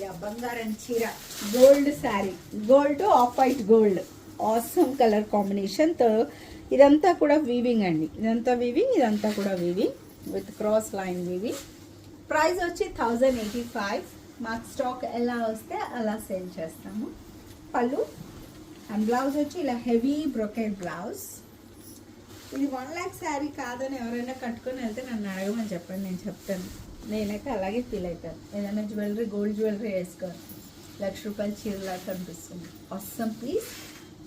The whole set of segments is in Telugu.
యా బంగారం చీర gold sari, gold off white gold, awesome colour కాంబినేషన్తో. ఇదంతా కూడా వీవింగ్ అండి, ఇదంతా వీవింగ్, ఇదంతా కూడా weaving with cross line weaving. Price వచ్చి 1085. మాకు స్టాక్ ఎలా వస్తే అలా సేల్ చేస్తాము. పళ్ళు అండ్ బ్లౌజ్ వచ్చి ఇలా హెవీ బ్రొకెట్ బ్లౌజ్. ఇది 1 lakh శారీ కాదని ఎవరైనా కట్టుకొని వెళ్తే నన్ను అడగమని చెప్పండి, నేను చెప్తాను. నేనైతే అలాగే ఫీల్ అవుతాను. ఏదైనా జ్యువెలరీ, గోల్డ్ జ్యువెలరీ వేసుకోవాలి, ₹1,00,000 చీరలా కనిపిస్తుంది. Awesome piece.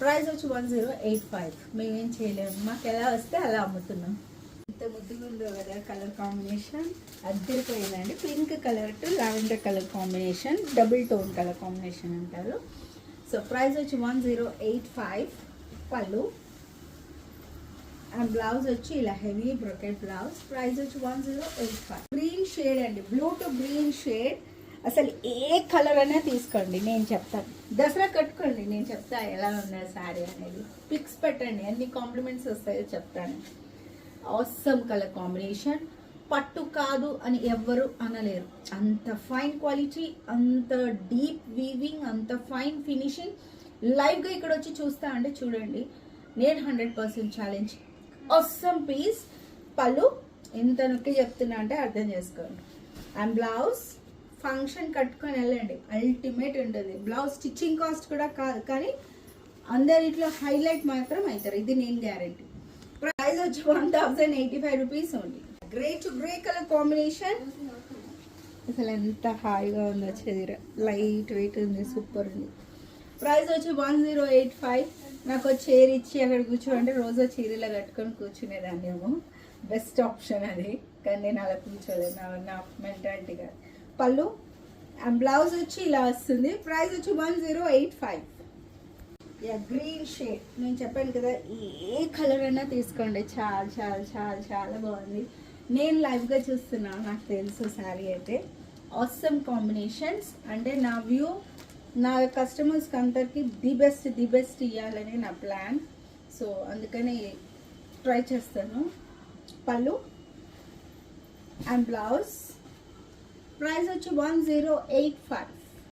ప్రైస్ వచ్చి 1085. మేమేం చేయలేము, మాకు ఎలా వస్తే అలా అమ్ముతున్నాం. ఇంత ముద్దుగా ఉందో కదా కలర్ కాంబినేషన్, అద్దరిపోయిందండి. Pink colour to lavender colour combination, double tone colour combination అంటారు. సో ప్రైస్ వచ్చి 1085. పళ్ళు అండ్ బ్లౌజ్ వచ్చి ఇలా హెవీ బ్రొకెట్ బ్లౌజ్. ప్రైస్ వచ్చి 1085. గ్రీన్ షేడ్ అండి, బ్లూ టు గ్రీన్ షేడ్. అసలు ఏ కలర్ అయినా తీసుకోండి, నేను చెప్తాను. దసరా కట్టుకోండి, నేను చెప్తా ఎలా ఉన్నది శారీ అనేది. పిక్స్ పెట్టండి, అన్ని కాంప్లిమెంట్స్ వస్తాయో చెప్తాను. Awesome colour combination. పట్టు కాదు అని ఎవ్వరు అనలేరు, అంత ఫైన్ క్వాలిటీ, అంత డీప్ వీవింగ్, అంత ఫైన్ ఫినిషింగ్. లైవ్గా ఇక్కడ వచ్చి చూస్తా అంటే చూడండి, నేను 100% ఛాలెంజ్. Awesome piece. పళ్ళు ఎంత నొక్కి చెప్తున్నా అంటే అర్థం చేసుకోండి. అండ్ బ్లౌజ్ ఫంక్షన్ కట్టుకొని వెళ్ళండి, అల్టిమేట్ ఉంటుంది. బ్లౌజ్ స్టిచ్చింగ్ కాస్ట్ కూడా కాదు, కానీ అందరిట్లో హైలైట్ మాత్రం అవుతారు, ఇది నేను గ్యారంటీ. ప్రైస్ వచ్చి 1085 rupees only. Grey to grey colour combination. అసలు ఎంత హాయిగా ఉందో చీర, లైట్ వెయిట్ ఉంది, సూపర్ ఉంది. ప్రైస్ వచ్చి 1085. నాకు చీర ఇచ్చి అక్కడ కూర్చోంటే రోజు చీరలో కట్టుకొని కూర్చునేదాన్ని ఏమో, బెస్ట్ ఆప్షన్ అది. కానీ నేను అలా కూర్చోలేదు, నా మెంటాలిటీగా. పళ్ళు అండ్ బ్లౌజ్ వచ్చి ఇలా వస్తుంది. ప్రైస్ వచ్చి 1085. యా గ్రీన్ షేడ్, నేను చెప్పాను కదా, ఏ కలర్ అయినా తీసుకోండి, చాలా చాలా చాలా చాలా బాగుంది. నేను లైవ్గా చూస్తున్నాను, నాకు తెలుసు శారీ అయితే. Awesome combinations. అంటే నా వ్యూ, నా కస్టమర్స్కి అందరికి ది బెస్ట్ ఇవ్వాలని నా ప్లాన్. సో అందుకని ట్రై చేస్తాను. పళ్ళు అండ్ బ్లౌజ్. ప్రైస్ వచ్చి 1085.